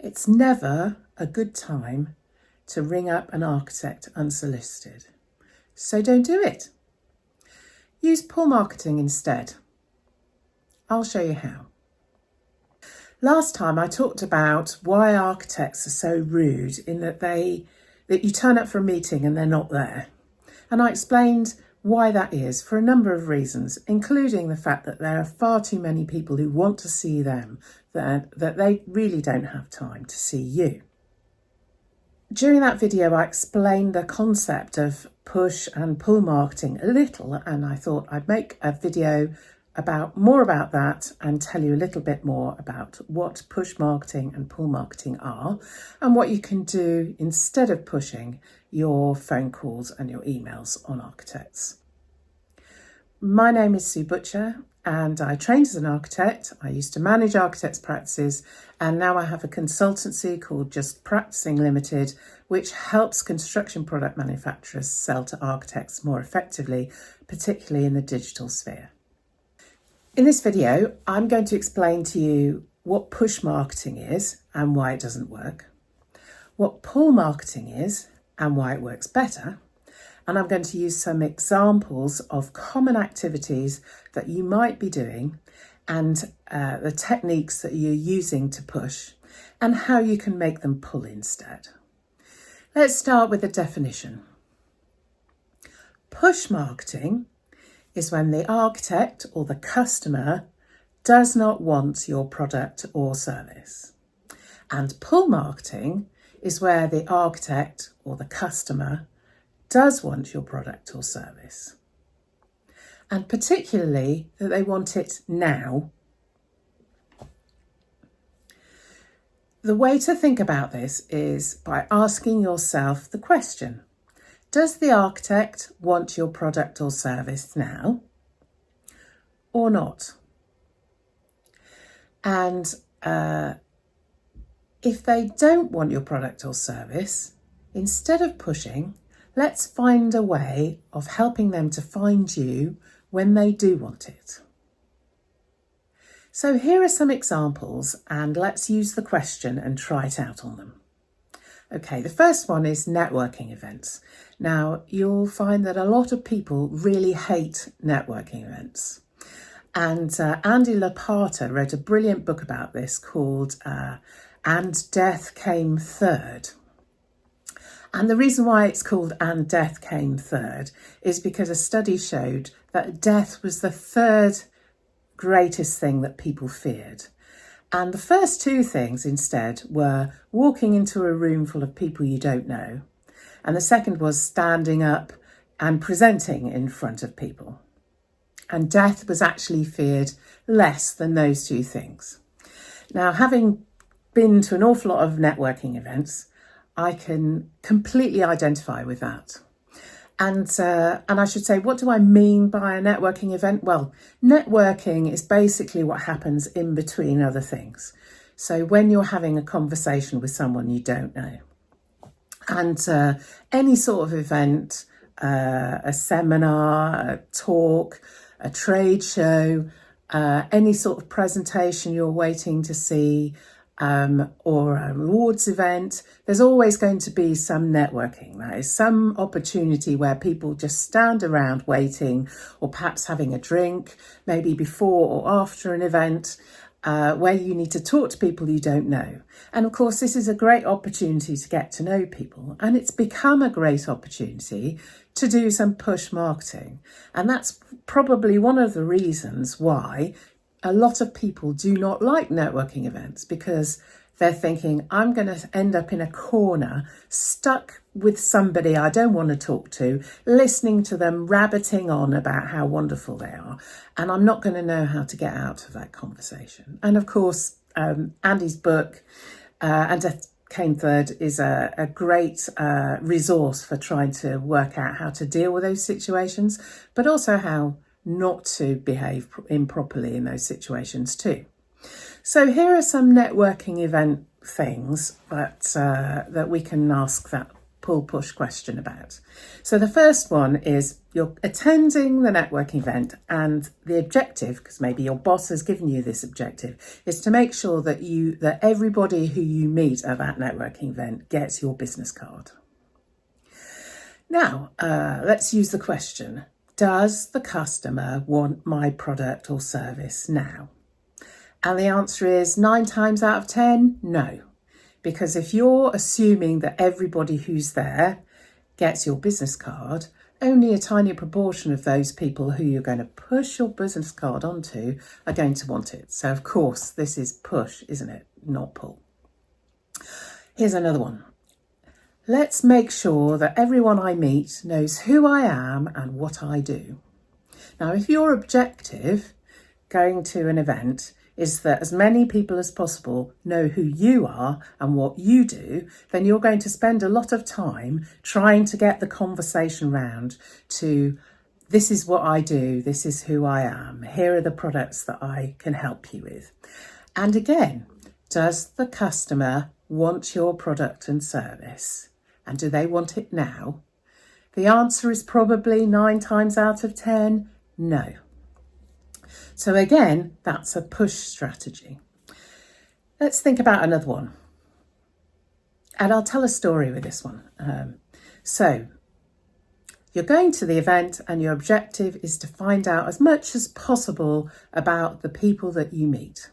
It's never a good time to ring up an architect unsolicited, so don't do it. Use pull marketing instead. I'll show you how. Last time I talked about why architects are so rude in that you turn up for a meeting and they're not there. And I explained why that is for a number of reasons, including the fact that there are far too many people who want to see them that they really don't have time to see you. During that video, I explained the concept of push and pull marketing a little, and I thought I'd make a video more about that and tell you a little bit more about what push marketing and pull marketing are and what you can do instead of pushing your phone calls and your emails on architects. My name is Sue Butcher and I trained as an architect. I used to manage architects' practices, and now I have a consultancy called Just Practicing Limited, which helps construction product manufacturers sell to architects more effectively, particularly in the digital sphere. In this video, I'm going to explain to you what push marketing is and why it doesn't work, what pull marketing is and why it works better, and I'm going to use some examples of common activities that you might be doing and the techniques that you're using to push and how you can make them pull instead. Let's start with a definition. Push marketing is when the architect or the customer does not want your product or service. And pull marketing is where the architect or the customer does want your product or service. And particularly that they want it now. The way to think about this is by asking yourself the question: does the architect want your product or service now or not? And if they don't want your product or service, instead of pushing, let's find a way of helping them to find you when they do want it. So here are some examples, and let's use the question and try it out on them. Okay, the first one is networking events. Now, you'll find that a lot of people really hate networking events. And Andy Lapata wrote a brilliant book about this called And Death Came Third. And the reason why it's called And Death Came Third is because a study showed that death was the third greatest thing that people feared. And the first two things instead were walking into a room full of people you don't know. And the second was standing up and presenting in front of people. And death was actually feared less than those two things. Now, having been to an awful lot of networking events, I can completely identify with that. And I should say, what do I mean by a networking event? Well, networking is basically what happens in between other things. So when you're having a conversation with someone you don't know. And any sort of event, a seminar, a talk, a trade show, any sort of presentation you're waiting to see, or a rewards event, there's always going to be some networking. That is some opportunity where people just stand around waiting, or perhaps having a drink, maybe before or after an event, where you need to talk to people you don't know. And of course, this is a great opportunity to get to know people, and it's become a great opportunity to do some push marketing. And that's probably one of the reasons why a lot of people do not like networking events, because they're thinking, I'm going to end up in a corner, stuck with somebody I don't want to talk to, listening to them rabbiting on about how wonderful they are, and I'm not going to know how to get out of that conversation. And of course, Andy's book, And Death Came Third, is a great resource for trying to work out how to deal with those situations, but also how not to behave improperly in those situations too. So here are some networking event things that we can ask that pull push question about. So the first one is you're attending the networking event, and the objective, because maybe your boss has given you this objective, is to make sure that everybody who you meet at that networking event gets your business card. Now, let's use the question, does the customer want my product or service now? And the answer is 9 times out of 10, no. Because if you're assuming that everybody who's there gets your business card, only a tiny proportion of those people who you're going to push your business card onto are going to want it. So of course, this is push, isn't it? Not pull. Here's another one. Let's make sure that everyone I meet knows who I am and what I do. Now, if your objective going to an event is that as many people as possible know who you are and what you do, then you're going to spend a lot of time trying to get the conversation round to, this is what I do, this is who I am, here are the products that I can help you with. And again, does the customer want your product and service? And do they want it now? The answer is probably 9 times out of 10, no. So again, that's a push strategy. Let's think about another one. And I'll tell a story with this one. So you're going to the event and your objective is to find out as much as possible about the people that you meet.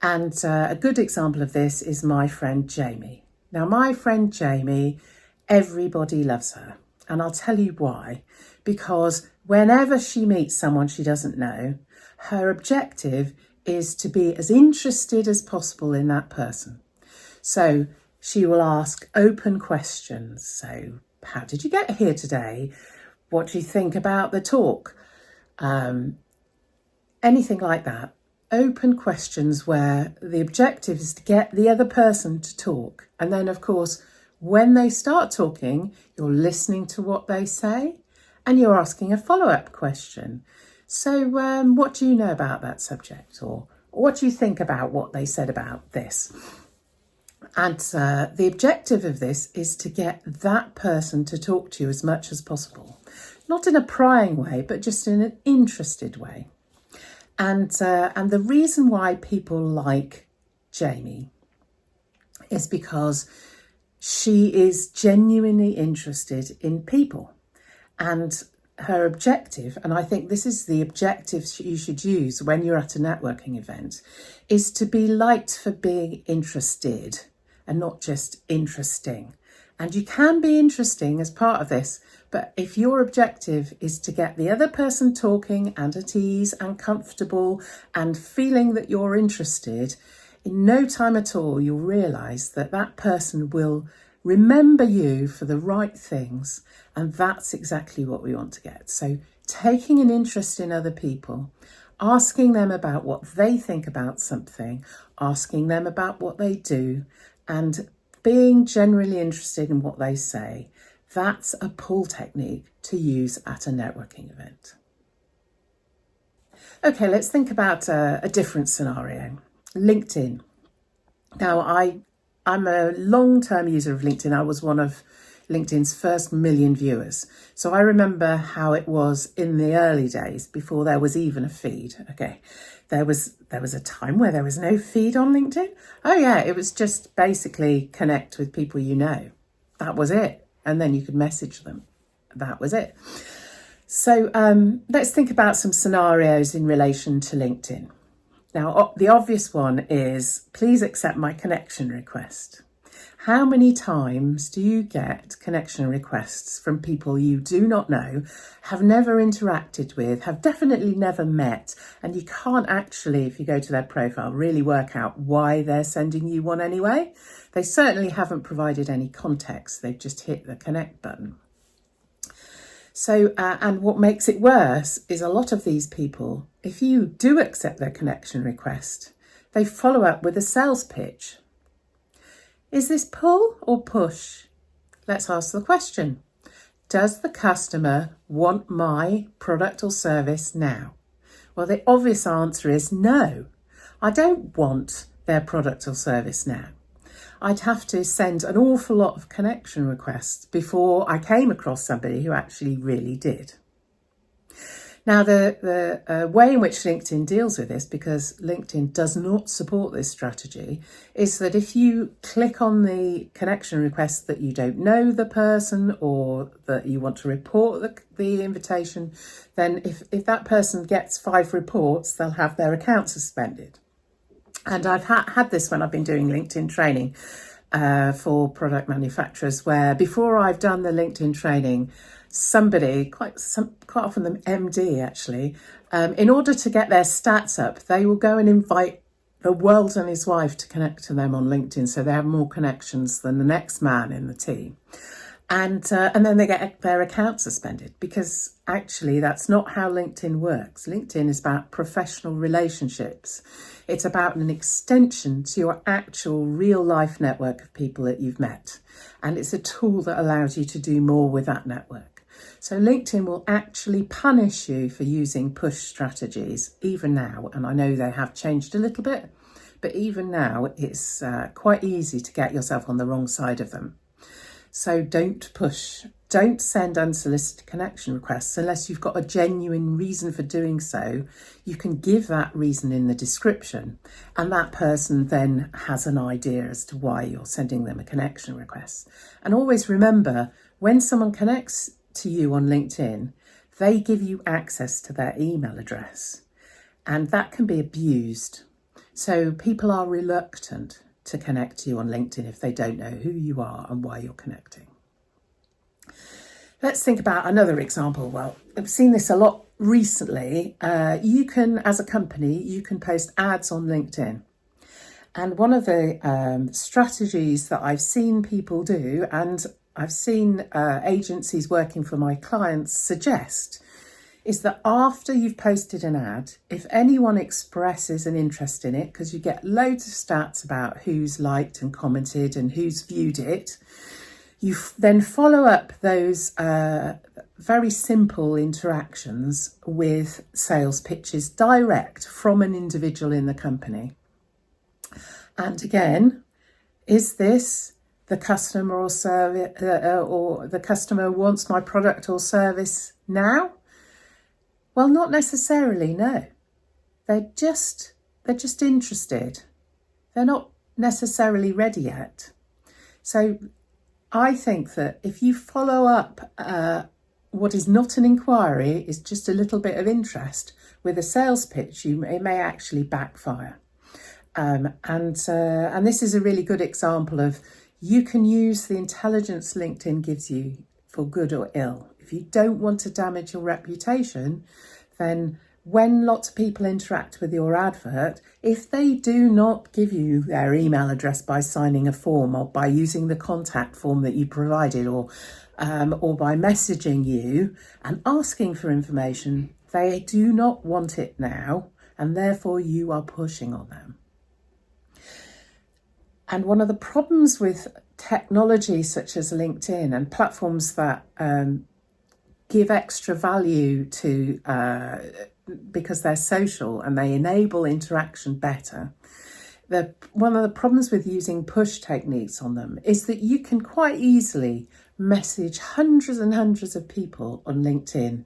And a good example of this is my friend Jamie. Now, my friend Jamie, everybody loves her. And I'll tell you why. Because whenever she meets someone she doesn't know, her objective is to be as interested as possible in that person. So she will ask open questions. So, how did you get here today? What do you think about the talk? Anything like that. Open questions where the objective is to get the other person to talk. And then, of course, when they start talking, you're listening to what they say and you're asking a follow-up question. So what do you know about that subject? Or what do you think about what they said about this? And the objective of this is to get that person to talk to you as much as possible. Not in a prying way, but just in an interested way. And the reason why people like Jamie is because she is genuinely interested in people. And her objective, and I think this is the objective you should use when you're at a networking event, is to be liked for being interested and not just interesting. And you can be interesting as part of this, but if your objective is to get the other person talking and at ease and comfortable and feeling that you're interested, in no time at all you'll realise that that person will remember you for the right things, and that's exactly what we want to get. So taking an interest in other people, asking them about what they think about something, asking them about what they do, and being generally interested in what they say, that's a pull technique to use at a networking event. Okay, let's think about a different scenario. LinkedIn. Now, I'm a long-term user of LinkedIn. I was one of LinkedIn's first 1 million viewers. So I remember how it was in the early days before there was even a feed. Okay, there was a time where there was no feed on LinkedIn. Oh yeah, it was just basically connect with people you know. That was it. And then you could message them. That was it. So let's think about some scenarios in relation to LinkedIn. Now, the obvious one is, please accept my connection request. How many times do you get connection requests from people you do not know, have never interacted with, have definitely never met, and you can't actually, if you go to their profile, really work out why they're sending you one anyway? They certainly haven't provided any context. They've just hit the connect button. So, and what makes it worse is a lot of these people, if you do accept their connection request, they follow up with a sales pitch. Is this pull or push? Let's ask the question. Does the customer want my product or service now? Well, the obvious answer is no. I don't want their product or service now. I'd have to send an awful lot of connection requests before I came across somebody who actually really did. Now, the way in which LinkedIn deals with this, because LinkedIn does not support this strategy, is that if you click on the connection request that you don't know the person or that you want to report the invitation, then if that person gets 5 reports, they'll have their account suspended. And I've had this when I've been doing LinkedIn training for product manufacturers, where before I've done the LinkedIn training, somebody, quite often the MD actually, in order to get their stats up, they will go and invite the world and his wife to connect to them on LinkedIn, so they have more connections than the next man in the team. And then they get their account suspended, because actually that's not how LinkedIn works. LinkedIn is about professional relationships. It's about an extension to your actual real life network of people that you've met. And it's a tool that allows you to do more with that network. So LinkedIn will actually punish you for using push strategies, even now. And I know they have changed a little bit, but even now it's quite easy to get yourself on the wrong side of them. So don't push, don't send unsolicited connection requests unless you've got a genuine reason for doing so. You can give that reason in the description, and that person then has an idea as to why you're sending them a connection request. And always remember, when someone connects to you on LinkedIn, they give you access to their email address, and that can be abused. So people are reluctant to connect to you on LinkedIn if they don't know who you are and why you're connecting. Let's think about another example. Well, I've seen this a lot recently. You can, as a company, you can post ads on LinkedIn. And one of the strategies that I've seen people do, and I've seen agencies working for my clients suggest, is that after you've posted an ad, if anyone expresses an interest in it, because you get loads of stats about who's liked and commented and who's viewed it, you then follow up those very simple interactions with sales pitches direct from an individual in the company. And again, is this the customer or service, or the customer wants my product or service now? Well, not necessarily, no. They're just interested. They're not necessarily ready yet. So I think that if you follow up what is not an inquiry, is just a little bit of interest with a sales pitch, it may actually backfire. And this is a really good example of, you can use the intelligence LinkedIn gives you for good or ill. If you don't want to damage your reputation, then when lots of people interact with your advert, if they do not give you their email address by signing a form or by using the contact form that you provided, or by messaging you and asking for information, they do not want it now, and therefore you are pushing on them. And one of the problems with technology such as LinkedIn and platforms that give extra value to because they're social and they enable interaction better, one of the problems with using push techniques on them is that you can quite easily message hundreds and hundreds of people on LinkedIn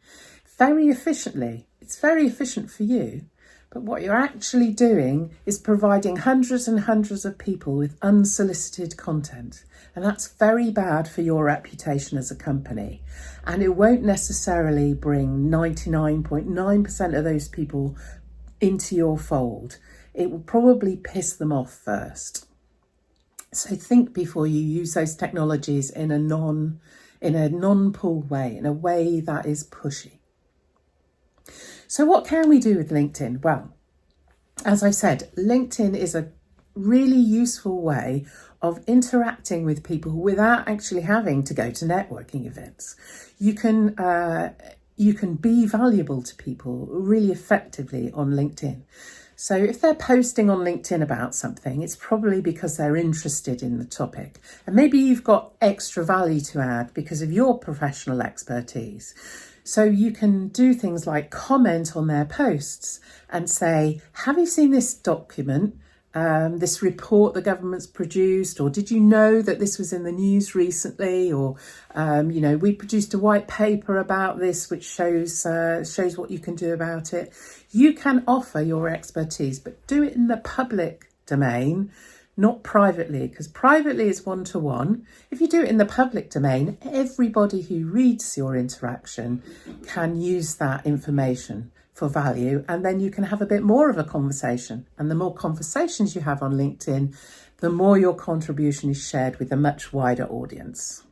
very efficiently. It's very efficient for you. But what you're actually doing is providing hundreds and hundreds of people with unsolicited content. And that's very bad for your reputation as a company. And it won't necessarily bring 99.9% of those people into your fold. It will probably piss them off first. So think before you use those technologies in a non-pull way, in a way that is pushy. So what can we do with LinkedIn? Well, as I said, LinkedIn is a really useful way of interacting with people without actually having to go to networking events. You can be valuable to people really effectively on LinkedIn. So if they're posting on LinkedIn about something, it's probably because they're interested in the topic. And maybe you've got extra value to add because of your professional expertise. So you can do things like comment on their posts and say, have you seen this document? this report the government's produced, or did you know that this was in the news recently, or we produced a white paper about this which shows what you can do about it. You can offer your expertise, but do it in the public domain, not privately, because privately is one-to-one. If you do it in the public domain, everybody who reads your interaction can use that information for value, and then you can have a bit more of a conversation. And the more conversations you have on LinkedIn, the more your contribution is shared with a much wider audience.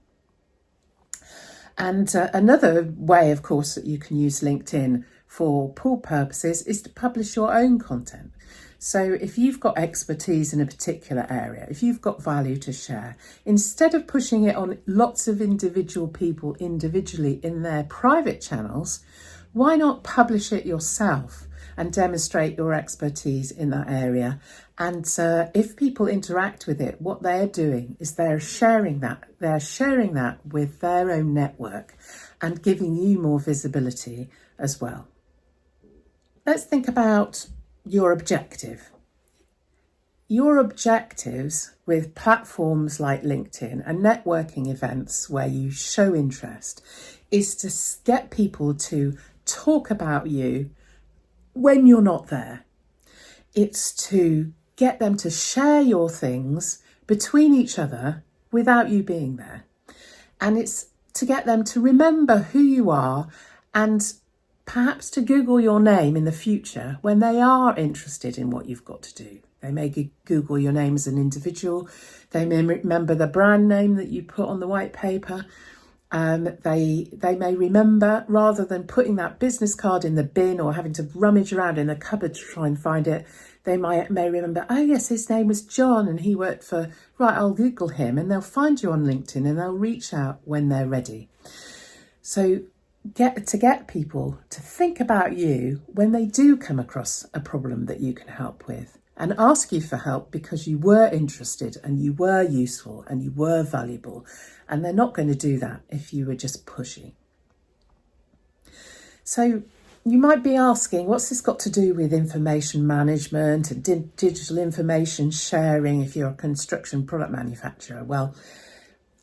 And another way, of course, that you can use LinkedIn for pull purposes is to publish your own content. So if you've got expertise in a particular area, if you've got value to share, instead of pushing it on lots of individual people individually in their private channels, why not publish it yourself and demonstrate your expertise in that area? And if people interact with it, what they're doing is they're sharing that with their own network and giving you more visibility as well. Let's think about your objective. Your objectives with platforms like LinkedIn and networking events where you show interest is to get people to talk about you when you're not there. It's to get them to share your things between each other without you being there. And it's to get them to remember who you are and perhaps to Google your name in the future when they are interested in what you've got to do. They may Google your name as an individual. They may remember the brand name that you put on the white paper. They may remember, rather than putting that business card in the bin or having to rummage around in the cupboard to try and find it, they may remember, oh yes, his name was John and he worked for, right, I'll Google him, and they'll find you on LinkedIn and they'll reach out when they're ready. So get people to think about you when they do come across a problem that you can help with, and ask you for help because you were interested and you were useful and you were valuable. And they're not going to do that if you were just pushy. So you might be asking, what's this got to do with information management and digital information sharing if you're a construction product manufacturer? Well,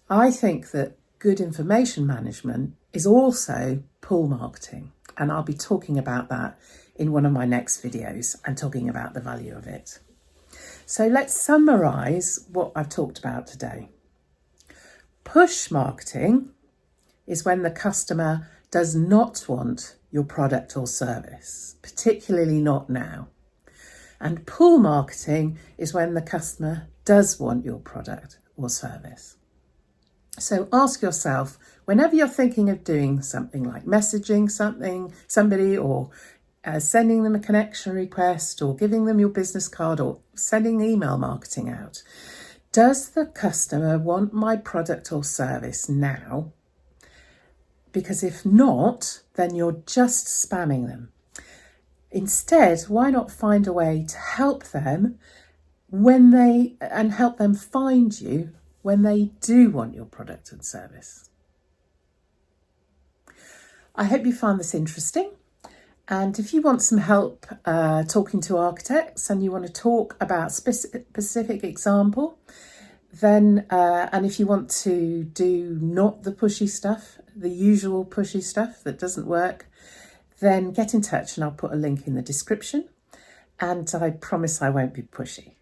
I think that good information management is also pull marketing. And I'll be talking about that in one of my next videos and talking about the value of it. So let's summarise what I've talked about today. Push marketing is when the customer does not want your product or service, particularly not now. And pull marketing is when the customer does want your product or service. So ask yourself, whenever you're thinking of doing something like messaging somebody, or sending them a connection request, or giving them your business card, or sending email marketing out, does the customer want my product or service now? Because if not, then you're just spamming them. Instead, why not find a way to help them and help them find you when they do want your product and service? I hope you found this interesting. And if you want some help talking to architects and you want to talk about specific example, then and if you want to do not the pushy stuff, the usual pushy stuff that doesn't work, then get in touch and I'll put a link in the description. And I promise I won't be pushy.